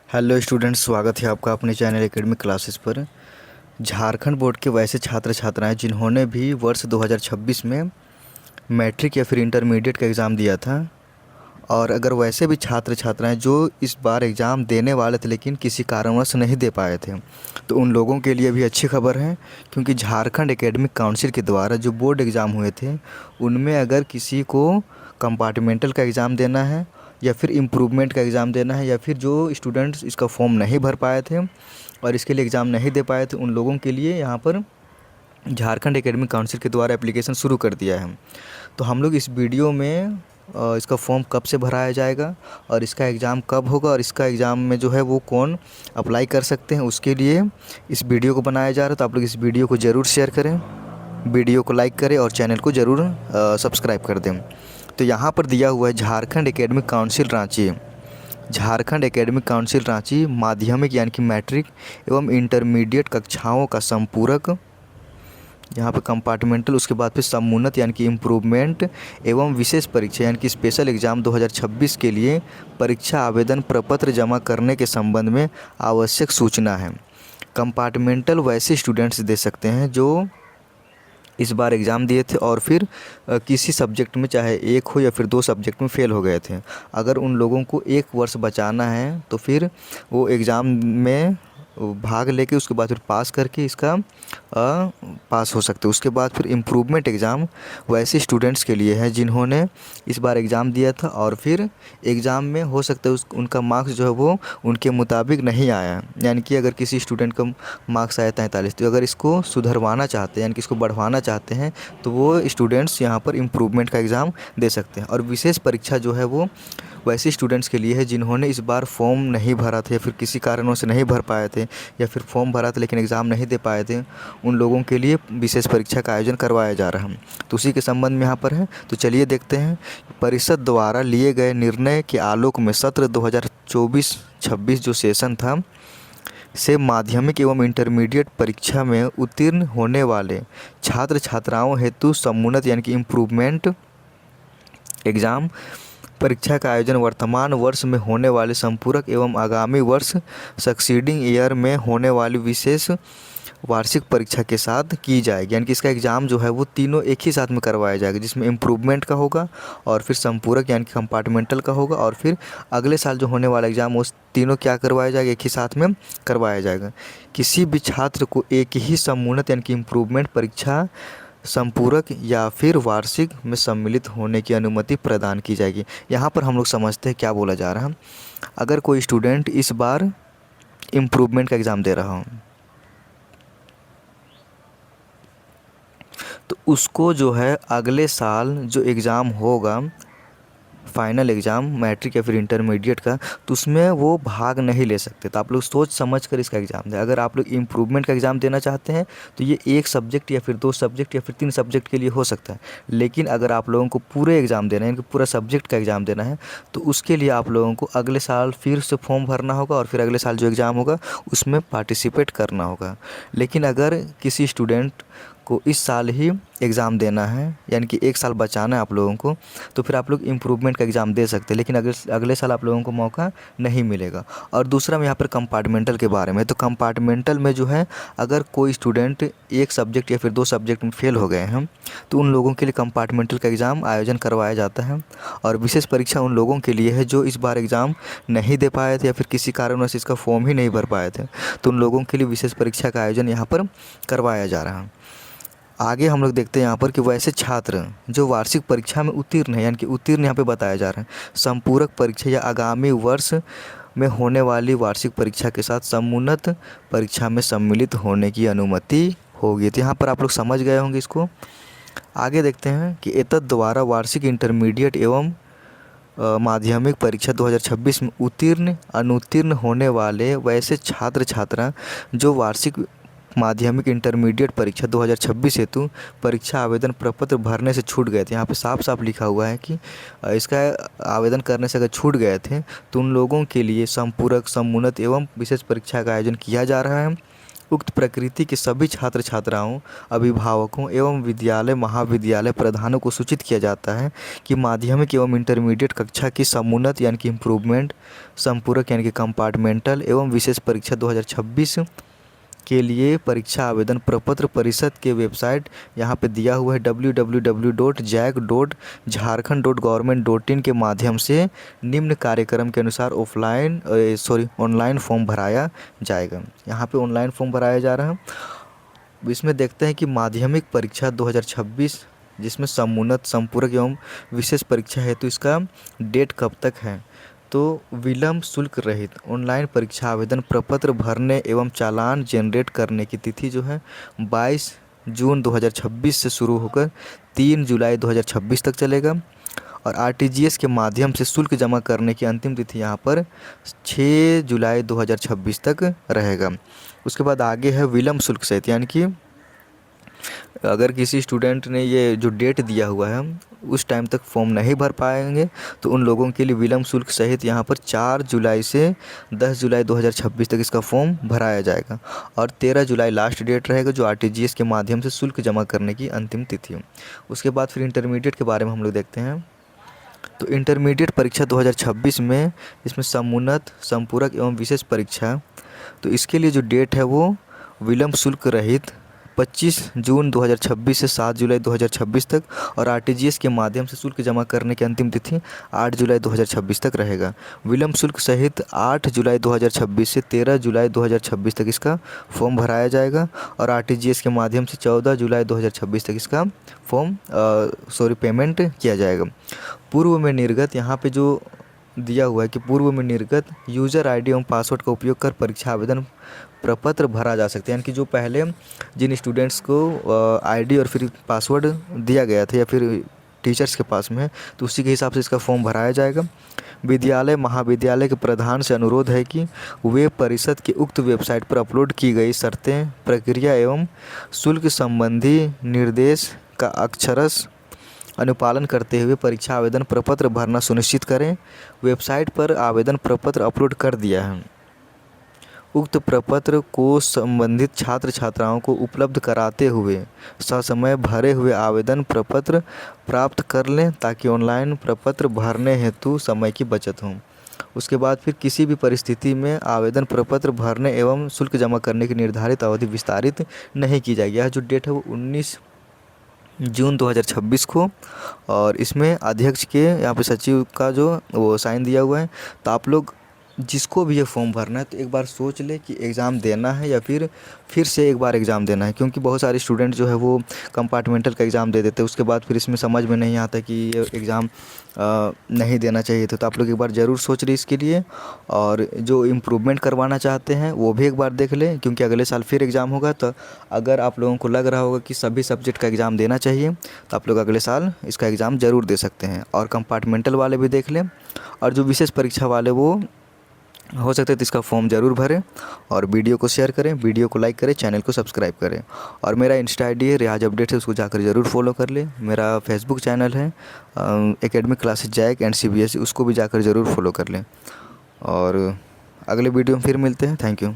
Hello students, स्वागत है आपका अपने चैनल एकेडमिक क्लासेस पर। झारखंड बोर्ड के वैसे छात्र छात्राएं जिन्होंने भी वर्ष 2026 में मैट्रिक या फिर इंटरमीडिएट का एग्ज़ाम दिया था, और अगर वैसे भी छात्र छात्राएं जो इस बार एग्ज़ाम देने वाले थे लेकिन किसी कारणवश नहीं दे पाए थे, तो उन लोगों के लिए भी अच्छी खबर है। क्योंकि झारखंड एकेडमिक काउंसिल के द्वारा जो बोर्ड एग्ज़ाम हुए थे उनमें अगर किसी को कंपार्टमेंटल का एग्ज़ाम देना है या फिर इम्प्रूवमेंट का एग्ज़ाम देना है, या फिर जो स्टूडेंट्स इसका फॉर्म नहीं भर पाए थे और इसके लिए एग्ज़ाम नहीं दे पाए थे, उन लोगों के लिए यहाँ पर झारखंड एकेडमिक काउंसिल के द्वारा एप्लीकेशन शुरू कर दिया है। तो हम लोग इस वीडियो में इसका फॉर्म कब से भराया जाएगा और इसका एग्ज़ाम कब होगा और इसका एग्ज़ाम में जो है वो कौन अप्लाई कर सकते हैं, उसके लिए इस वीडियो को बनाया जा रहा है। तो आप लोग इस वीडियो को ज़रूर शेयर करें, वीडियो को लाइक करें और चैनल को ज़रूर सब्सक्राइब कर दें। तो यहाँ पर दिया हुआ है Jharkhand academic council Ranchi. Jharkhand academic council Ranchi माध्यमिक यानी कि मैट्रिक एवं इंटरमीडिएट कक्षाओं का संपूरक, यहाँ पे कंपार्टमेंटल, उसके बाद फिर समुन्नत यानी कि इम्प्रूवमेंट एवं विशेष परीक्षा यानी कि स्पेशल एग्ज़ाम 2026 के लिए परीक्षा आवेदन प्रपत्र जमा करने के संबंध में आवश्यक सूचना है। कंपार्टमेंटल वैसे स्टूडेंट्स दे सकते हैं जो इस बार एग्ज़ाम दिए थे और फिर किसी सब्जेक्ट में, चाहे एक हो या फिर दो सब्जेक्ट में फ़ेल हो गए थे। अगर उन लोगों को एक वर्ष बचाना है तो फिर वो एग्ज़ाम में भाग लेके उसके बाद फिर पास करके इसका पास हो सकते हैं। उसके बाद फिर इम्प्रूवमेंट एग्ज़ाम वैसे स्टूडेंट्स के लिए है जिन्होंने इस बार एग्ज़ाम दिया था और फिर एग्ज़ाम में हो सकता है उनका मार्क्स जो है वो उनके मुताबिक नहीं आया। यानी कि अगर किसी स्टूडेंट का मार्क्स आया 43, तो अगर इसको सुधरवाना चाहते हैं यानी कि इसको बढ़वाना चाहते हैं तो वो स्टूडेंट्स यहाँ पर इम्प्रूवमेंट का एग्ज़ाम दे सकते हैं। और विशेष परीक्षा जो है वो वैसे स्टूडेंट्स के लिए है जिन्होंने इस बार फॉर्म नहीं भरा था या फिर किसी कारणों से नहीं भर पाए थे, या फिर फॉर्म भरा था लेकिन एग्ज़ाम नहीं दे पाए थे, उन लोगों के लिए विशेष परीक्षा का आयोजन करवाया जा रहा है। तो उसी के संबंध में यहाँ पर है। तो चलिए देखते हैं। परिषद द्वारा लिए गए निर्णय के आलोक में सत्र 2024-26 जो सेशन था से माध्यमिक एवं इंटरमीडिएट परीक्षा में उत्तीर्ण होने वाले छात्र छात्राओं हेतु समुन्नत यानी कि इम्प्रूवमेंट एग्ज़ाम परीक्षा का आयोजन वर्तमान वर्ष में होने वाले संपूरक एवं आगामी वर्ष सक्सीडिंग ईयर में होने वाली विशेष वार्षिक परीक्षा के साथ की जाएगी। यानी कि इसका एग्ज़ाम जो है वो तीनों एक ही साथ में करवाया जाएगा, जिसमें इम्प्रूवमेंट का होगा और फिर संपूरक यानी कि कंपार्टमेंटल का होगा, और फिर अगले साल जो होने वाला एग्ज़ाम वो तीनों क्या करवाया जाएगा, एक ही साथ में करवाया जाएगा। किसी भी छात्र को एक ही समुन्नत यानी कि इम्प्रूवमेंट परीक्षा, संपूरक या फिर वार्षिक में सम्मिलित होने की अनुमति प्रदान की जाएगी। यहाँ पर हम लोग समझते हैं क्या बोला जा रहा है। अगर कोई स्टूडेंट इस बार इम्प्रूवमेंट का एग्ज़ाम दे रहा हो तो उसको जो है अगले साल जो एग्ज़ाम होगा, फाइनल एग्ज़ाम मैट्रिक या फिर इंटरमीडिएट का, तो उसमें वो भाग नहीं ले सकते। तो आप लोग सोच समझ कर इसका एग्ज़ाम दें। अगर आप लोग इम्प्रूवमेंट का एग्ज़ाम देना चाहते हैं तो ये एक सब्जेक्ट या फिर दो सब्जेक्ट या फिर तीन सब्जेक्ट के लिए हो सकता है। लेकिन अगर आप लोगों को पूरे एग्ज़ाम देना है, यानी कि पूरा सब्जेक्ट का एग्ज़ाम देना है, तो उसके लिए आप लोगों को अगले साल फिर से फॉर्म भरना होगा और फिर अगले साल जो एग्ज़ाम होगा उसमें पार्टिसिपेट करना होगा। लेकिन अगर किसी स्टूडेंट को इस साल ही एग्ज़ाम देना है, यानी कि एक साल बचाना है आप लोगों को, तो फिर आप लोग इम्प्रूवमेंट का एग्ज़ाम दे सकते हैं, लेकिन अगले साल आप लोगों को मौका नहीं मिलेगा। और दूसरा मैं यहाँ पर कंपार्टमेंटल के बारे में, तो कंपार्टमेंटल में जो है अगर कोई स्टूडेंट एक सब्जेक्ट या फिर दो सब्जेक्ट में फ़ेल हो गए हैं तो उन लोगों के लिए कंपार्टमेंटल का एग्ज़ाम आयोजन करवाया जाता है। और विशेष परीक्षा उन लोगों के लिए है जो इस बार एग्ज़ाम नहीं दे पाए थे या फिर किसी कारणवश इसका फॉर्म ही नहीं भर पाए थे, तो उन लोगों के लिए विशेष परीक्षा का आयोजन यहाँ पर करवाया जा रहा है। आगे हम लोग देखते हैं यहाँ पर कि वैसे छात्र जो वार्षिक परीक्षा में उत्तीर्ण है, यानी कि उत्तीर्ण यहाँ पे बताया जा रहा है, संपूरक परीक्षा या आगामी वर्ष में होने वाली वार्षिक परीक्षा के साथ समुन्नत परीक्षा में सम्मिलित होने की अनुमति होगी। तो यहाँ पर आप लोग समझ गए होंगे इसको। आगे देखते हैं कि एतद द्वारा वार्षिक इंटरमीडिएट एवं माध्यमिक परीक्षा 2026 में उत्तीर्ण अनुत्तीर्ण होने वाले वैसे छात्र छात्रा जो वार्षिक माध्यमिक इंटरमीडिएट परीक्षा 2026 हेतु परीक्षा आवेदन प्रपत्र भरने से छूट गए थे। यहाँ पे साफ साफ लिखा हुआ है कि इसका आवेदन करने से अगर छूट गए थे तो उन लोगों के लिए संपूरक, समुन्नत एवं विशेष परीक्षा का आयोजन किया जा रहा है। उक्त प्रकृति के सभी छात्र छात्राओं, अभिभावकों एवं विद्यालय महाविद्यालय प्रधानों को सूचित किया जाता है कि माध्यमिक एवं इंटरमीडिएट कक्षा की समुन्नत यानी कि इम्प्रूवमेंट, संपूरक यानी कि कंपार्टमेंटल एवं विशेष परीक्षा 2026 के लिए परीक्षा आवेदन प्रपत्र परिषद के वेबसाइट यहाँ पे दिया हुआ है www.jac.jharkhand.government.in के माध्यम से निम्न कार्यक्रम के अनुसार ऑनलाइन फॉर्म भराया जाएगा। यहाँ पे ऑनलाइन फॉर्म भराया जा रहा है। इसमें देखते हैं कि माध्यमिक परीक्षा 2026 जिसमें समुन्नत, संपूरक एवं विशेष परीक्षा है तो इसका डेट कब तक है। तो विलम्ब शुल्क रहित ऑनलाइन परीक्षा आवेदन प्रपत्र भरने एवं चालान जनरेट करने की तिथि जो है 22 जून 2026 से शुरू होकर 3 जुलाई 2026 तक चलेगा। और आरटीजीएस के माध्यम से शुल्क जमा करने की अंतिम तिथि यहाँ पर 6 जुलाई 2026 तक रहेगा। उसके बाद आगे है विलम्ब शुल्क सहित, यानी कि अगर किसी स्टूडेंट ने ये जो डेट दिया हुआ है उस टाइम तक फॉर्म नहीं भर पाएंगे तो उन लोगों के लिए विलम्ब शुल्क सहित यहाँ पर 4 जुलाई से 10 जुलाई 2026 तक इसका फॉर्म भराया जाएगा। और 13 जुलाई लास्ट डेट रहेगा जो आरटीजीएस के माध्यम से शुल्क जमा करने की अंतिम तिथि है। उसके बाद फिर इंटरमीडिएट के बारे में हम लोग देखते हैं। तो इंटरमीडिएट परीक्षा 2026 में इसमें समुन्नत, संपूरक एवं विशेष परीक्षा, तो इसके लिए जो डेट है वो विलम्ब शुल्क रहित 25 जून 2026 से 7 जुलाई 2026 तक और आरटीजीएस के माध्यम से शुल्क जमा करने की अंतिम तिथि 8 जुलाई 2026 तक रहेगा। विलम्ब शुल्क सहित 8 जुलाई 2026 से 13 जुलाई 2026 तक इसका फॉर्म भराया जाएगा और आरटीजीएस के माध्यम से 14 जुलाई 2026 तक इसका पेमेंट किया जाएगा। पूर्व में निर्गत, यहाँ पे जो दिया हुआ है कि पूर्व में निर्गत यूज़र आईडी एवं पासवर्ड का उपयोग कर परीक्षा आवेदन प्रपत्र भरा जा सकते हैं, यानी कि जो पहले जिन स्टूडेंट्स को आईडी और फिर पासवर्ड दिया गया था या फिर टीचर्स के पास में तो उसी के हिसाब से इसका फॉर्म भराया जाएगा। विद्यालय महाविद्यालय के प्रधान से अनुरोध है कि वे परिषद के उक्त वेबसाइट पर अपलोड की गई शर्तें, प्रक्रिया एवं शुल्क संबंधी निर्देश का अक्षरशः अनुपालन करते हुए परीक्षा आवेदन प्रपत्र भरना सुनिश्चित करें। वेबसाइट पर आवेदन प्रपत्र अपलोड कर दिया है। उक्त प्रपत्र को संबंधित छात्र छात्राओं को उपलब्ध कराते हुए ससमय भरे हुए आवेदन प्रपत्र प्राप्त कर लें ताकि ऑनलाइन प्रपत्र भरने हेतु समय की बचत हो। उसके बाद फिर किसी भी परिस्थिति में आवेदन प्रपत्र भरने एवं शुल्क जमा करने की निर्धारित अवधि विस्तारित नहीं की जाएगी। यह जो डेट है वो 19 जून 2026 को और इसमें अध्यक्ष के यहाँ पे सचिव का जो वो साइन दिया हुआ है। तो आप लोग जिसको भी ये फॉर्म भरना है तो एक बार सोच ले कि एग्ज़ाम देना है या फिर से एक बार एग्ज़ाम देना है, क्योंकि बहुत सारे स्टूडेंट जो है वो कंपार्टमेंटल का एग्ज़ाम दे देते हैं, उसके बाद फिर इसमें समझ में नहीं आता कि ये एग्ज़ाम नहीं देना चाहिए था। तो आप लोग एक बार ज़रूर सोच रही इसके लिए, और जो इम्प्रूवमेंट करवाना चाहते हैं वो भी एक बार देख लें, क्योंकि अगले साल फिर एग्ज़ाम होगा। तो अगर आप लोगों को लग रहा होगा कि सभी सब्जेक्ट का एग्ज़ाम देना चाहिए तो आप लोग अगले साल इसका एग्ज़ाम ज़रूर दे सकते हैं। और कंपार्टमेंटल वाले भी देख लें, और जो विशेष परीक्षा वाले वो हो सकता है तो इसका फॉर्म ज़रूर भरें। और वीडियो को शेयर करें, वीडियो को लाइक करें, चैनल को सब्सक्राइब करें। और मेरा इंस्टा आईडी है रियाज अपडेट है, उसको जाकर ज़रूर फॉलो कर लें। मेरा फेसबुक चैनल है academic classes JAC and CBSE, उसको भी जाकर ज़रूर फॉलो कर लें। और अगले वीडियो में फिर मिलते हैं। Thank you.